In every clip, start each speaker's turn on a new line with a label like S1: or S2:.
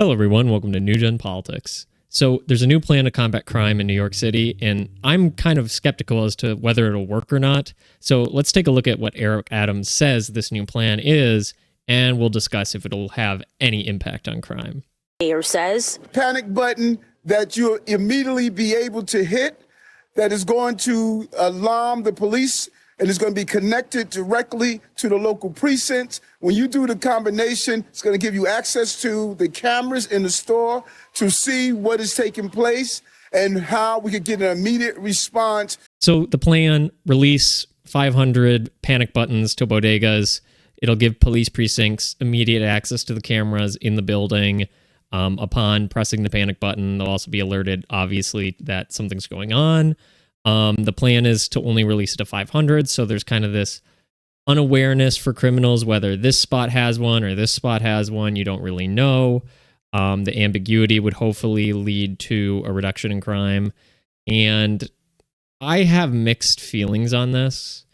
S1: Hello, everyone. Welcome to New Gen Politics. So there's a new plan to combat crime in New York City, and I'm kind of skeptical as to whether it'll work or not. So let's take a look at what Eric Adams says this new plan is, and we'll discuss if it'll have any impact on crime.
S2: Mayor says,
S3: panic button that you'll immediately be able to hit that is going to alarm the police and is going to be connected directly to the local precincts. When you do the combination, it's going to give you access to the cameras in the store to see what is taking place and how we could get an immediate response.
S1: So the plan, release 500 panic buttons to bodegas. It'll give police precincts immediate access to the cameras in the building. Upon pressing the panic button, they'll also be alerted, obviously, that something's going on. The plan is to only release it to 500, so there's kind of this unawareness for criminals, whether this spot has one or this spot has one, you don't really know. The ambiguity would hopefully lead to a reduction in crime. And I have mixed feelings on this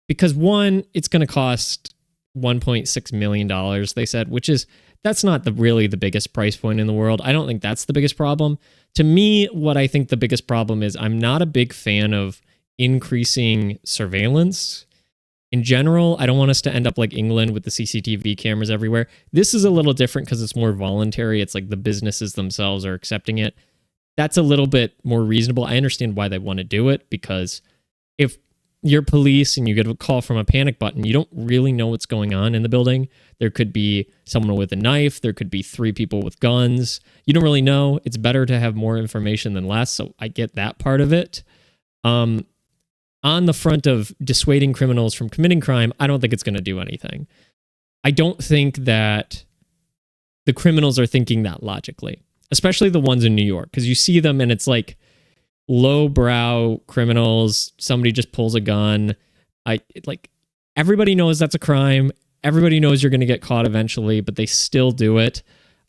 S1: because, one, it's going to cost $1.6 million, they said, that's not really the biggest price point in the world. I don't think that's the biggest problem. To me, what I think the biggest problem is, I'm not a big fan of increasing surveillance. In general, I don't want us to end up like England with the CCTV cameras everywhere. This is a little different because it's more voluntary. It's like the businesses themselves are accepting it. That's a little bit more reasonable. I understand why they want to do it, because if you're police and you get a call from a panic button, you don't really know what's going on in the building. There could be someone with a knife. There could be 3 people with guns. You don't really know. It's better to have more information than less. So I get that part of it. On the front of dissuading criminals from committing crime, I don't think it's going to do anything. I don't think that the criminals are thinking that logically, especially the ones in New York, because you see them and it's like lowbrow criminals. Somebody just pulls a gun. Everybody knows that's a crime. Everybody knows you're going to get caught eventually, but they still do it.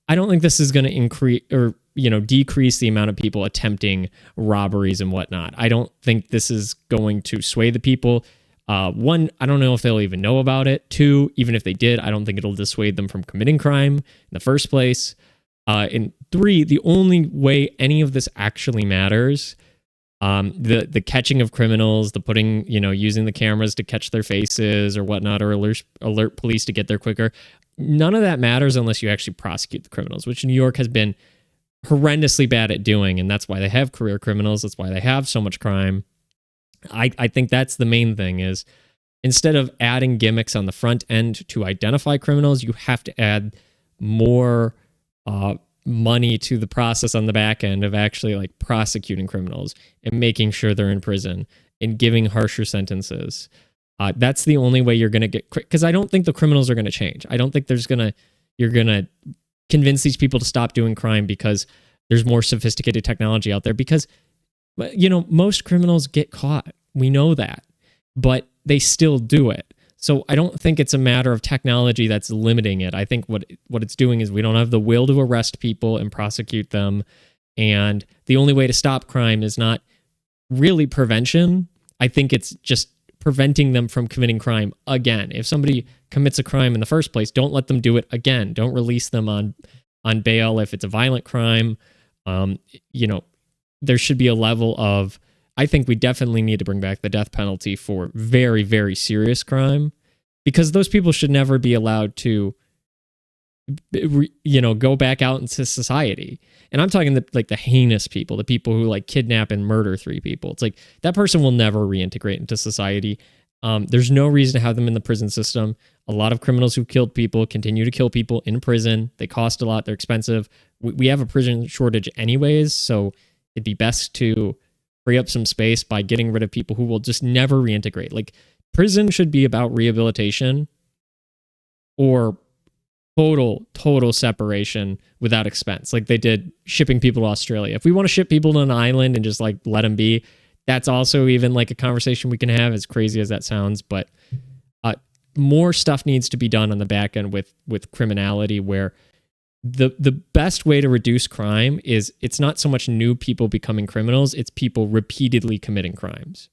S1: I don't think this is going to increase or decrease the amount of people attempting robberies and whatnot. I don't think this is going to sway the people. One, I don't know if they'll even know about it. 2, even if they did, I don't think it'll dissuade them from committing crime in the first place. And 3, the only way any of this actually matters, the catching of criminals, the putting, using the cameras to catch their faces or whatnot, or alert police to get there quicker. None of that matters unless you actually prosecute the criminals, which New York has been horrendously bad at doing. And that's why they have career criminals. That's why they have so much crime. I think that's the main thing is, instead of adding gimmicks on the front end to identify criminals, you have to add more money to the process on the back end of actually prosecuting criminals and making sure they're in prison and giving harsher sentences. That's the only way you're going to get quick, because I don't think the criminals are going to change. I don't think you're going to convince these people to stop doing crime because there's more sophisticated technology out there, because most criminals get caught. We know that, but they still do it. So I don't think it's a matter of technology that's limiting it. I think what it's doing is we don't have the will to arrest people and prosecute them. And the only way to stop crime is not really prevention. I think it's just preventing them from committing crime again. If somebody commits a crime in the first place, don't let them do it again. Don't release them on bail if it's a violent crime. There should be a level of, I think we definitely need to bring back the death penalty for very, very serious crime, because those people should never be allowed to, go back out into society. And I'm talking the heinous people, the people who kidnap and murder 3 people. It's like that person will never reintegrate into society. There's no reason to have them in the prison system. A lot of criminals who killed people continue to kill people in prison. They cost a lot. They're expensive. We have a prison shortage anyways, so it'd be best to free up some space by getting rid of people who will just never reintegrate. Prison should be about rehabilitation or total separation without expense, like they did shipping people to Australia. If we want to ship people to an island and just let them be, that's also even a conversation we can have, as crazy as that sounds. But more stuff needs to be done on the back end with criminality, where the best way to reduce crime is, it's not so much new people becoming criminals, it's people repeatedly committing crimes.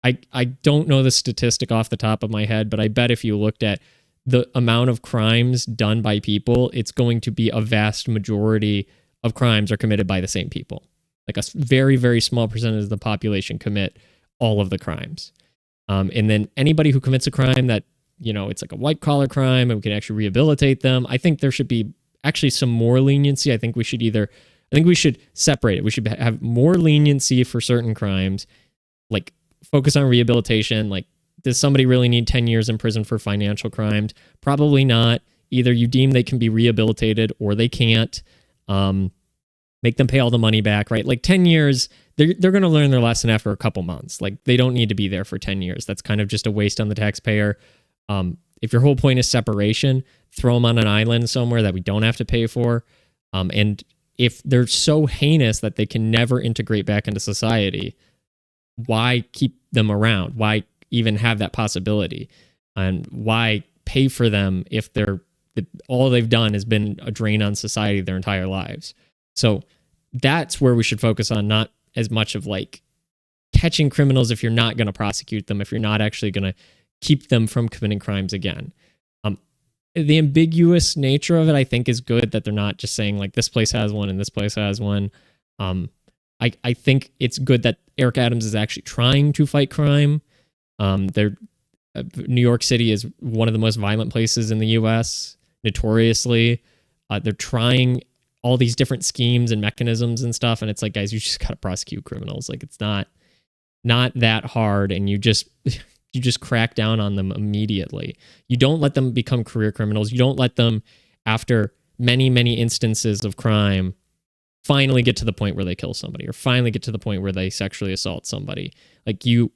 S1: I don't know the statistic off the top of my head, but I bet if you looked at the amount of crimes done by people, it's going to be a vast majority of crimes are committed by the same people. Like a very, very small percentage of the population commit all of the crimes. And then anybody who commits a crime that, it's like a white collar crime and we can actually rehabilitate them, I think there should be actually some more leniency. I think we should separate it. We should have more leniency for certain crimes, like focus on rehabilitation. Like, does somebody really need 10 years in prison for financial crimes? Probably not. Either you deem they can be rehabilitated or they can't. Make them pay all the money back, right? Like 10 years, they're going to learn their lesson after a couple months. Like, they don't need to be there for 10 years. That's kind of just a waste on the taxpayer. If your whole point is separation, throw them on an island somewhere that we don't have to pay for. And if they're so heinous that they can never integrate back into society, why keep them around? Why even have that possibility? And why pay for them if all they've done has been a drain on society their entire lives? So that's where we should focus on, not as much of like catching criminals if you're not going to prosecute them, if you're not actually going to keep them from committing crimes again. The ambiguous nature of it, I think, is good, that they're not just saying like this place has one and this place has one. I think it's good that Eric Adams is actually trying to fight crime. New York City is one of the most violent places in the U.S., notoriously. They're trying all these different schemes and mechanisms and stuff, and it's like, guys, you just got to prosecute criminals. Like, it's not that hard, and you just crack down on them immediately. You don't let them become career criminals. You don't let them, after many, many instances of crime, finally get to the point where they kill somebody or finally get to the point where they sexually assault somebody. Like, you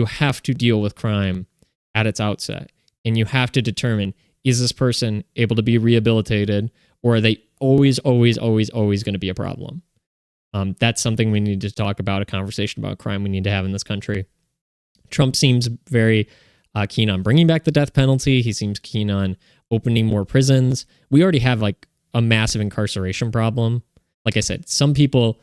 S1: have to deal with crime at its outset, and you have to determine, is this person able to be rehabilitated, or are they always going to be a problem? That's something we need to talk about, a conversation about crime we need to have in this country. Trump seems very keen on bringing back the death penalty. He seems keen on opening more prisons. We already have like a massive incarceration problem. Like I said, some people,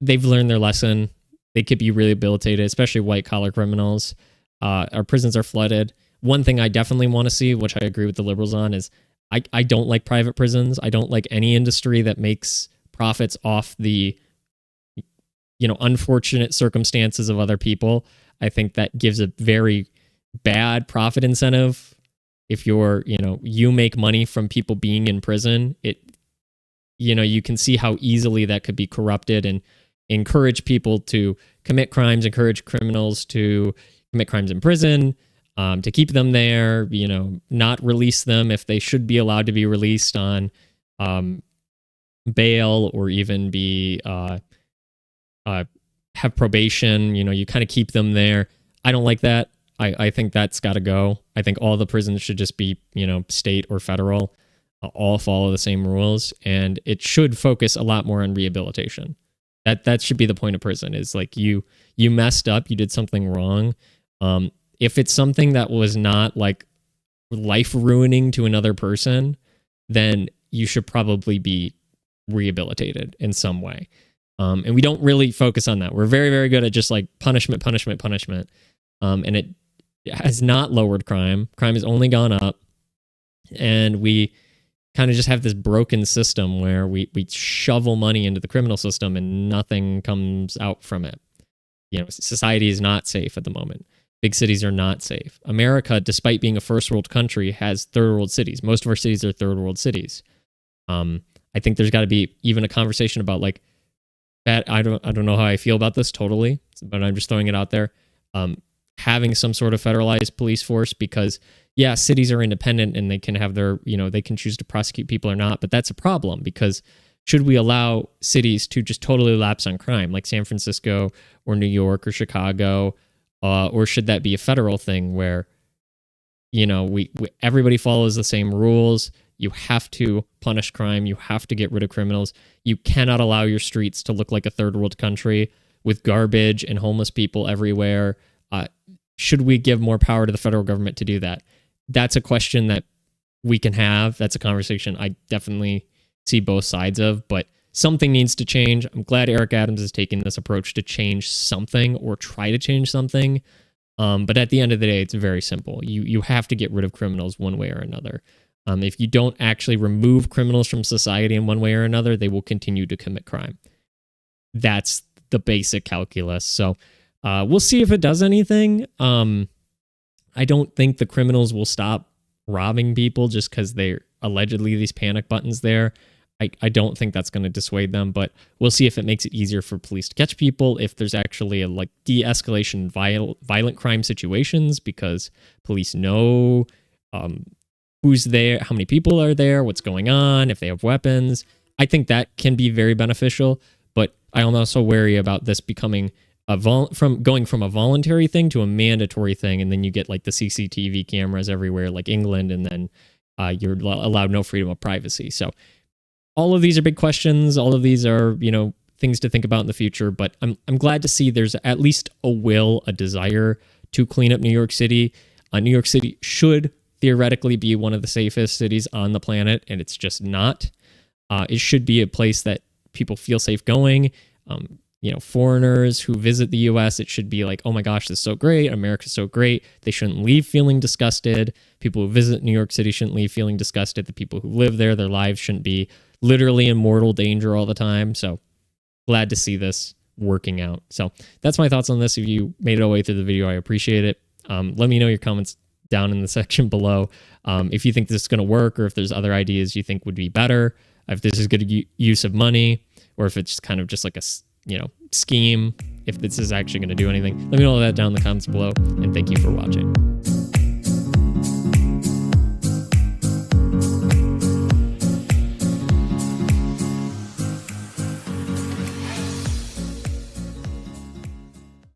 S1: they've learned their lesson. They could be rehabilitated, especially white collar criminals. Our prisons are flooded. One thing I definitely want to see, which I agree with the liberals on, is I don't like private prisons. I don't like any industry that makes profits off the unfortunate circumstances of other people. I think that gives a very bad profit incentive. If you make money from people being in prison, you can see how easily that could be corrupted and encourage people to commit crimes, encourage criminals to commit crimes in prison, to keep them there, not release them if they should be allowed to be released on bail, or even be have probation. You kind of keep them there. I don't like that. I think that's got to go. I think all the prisons should just be, state or federal, all follow the same rules, and it should focus a lot more on rehabilitation. That should be the point of prison, is like you messed up, you did something wrong. If it's something that was not like life ruining to another person, then you should probably be rehabilitated in some way. And we don't really focus on that. We're very, very good at just like punishment. And it has not lowered crime. Crime has only gone up. And we kind of just have this broken system where we shovel money into the criminal system and nothing comes out from it. Society is not safe at the moment. Big cities are not safe. America, despite being a first world country, has third world cities. Most of our cities are third world cities. I think there's got to be even a conversation about like that. I don't know how I feel about this totally, but I'm just throwing it out there. Having some sort of federalized police force, because cities are independent and they can have their, they can choose to prosecute people or not, but that's a problem, because should we allow cities to just totally lapse on crime, like San Francisco or New York or Chicago, or should that be a federal thing where, everybody follows the same rules? You have to punish crime. You have to get rid of criminals. You cannot allow your streets to look like a third world country with garbage and homeless people everywhere. Should we give more power to the federal government to do that? That's a question that we can have. That's a conversation I definitely see both sides of, but something needs to change. I'm glad Eric Adams is taking this approach to change something, or try to change something. But at the end of the day, it's very simple. You have to get rid of criminals one way or another. If you don't actually remove criminals from society in one way or another, they will continue to commit crime. That's the basic calculus. So we'll see if it does anything. I don't think the criminals will stop robbing people just because they're allegedly these panic buttons there. I don't think that's going to dissuade them, but we'll see if it makes it easier for police to catch people, if there's actually a de-escalation violent crime situations, because police know who's there, how many people are there, what's going on, if they have weapons. I think that can be very beneficial, but I'm also wary about this becoming going from a voluntary thing to a mandatory thing, and then you get the CCTV cameras everywhere like England, and then you're allowed no freedom of privacy. So all of these are big questions. All of these are, things to think about in the future, but I'm glad to see there's at least a desire to clean up New York City. New York City should theoretically be one of the safest cities on the planet, and it's just not. It should be a place that people feel safe going. Foreigners who visit the U.S., it should be like, oh my gosh, this is so great. America's so great. They shouldn't leave feeling disgusted. People who visit New York City shouldn't leave feeling disgusted. The people who live there, their lives shouldn't be literally in mortal danger all the time. So glad to see this working out. So that's my thoughts on this. If you made it all the way through the video, I appreciate it. Let me know your comments down in the section below. If you think this is going to work, or if there's other ideas you think would be better, if this is good use of money, or if it's kind of just like a scheme, if this is actually going to do anything. Let me know that down in the comments below, and thank you for watching.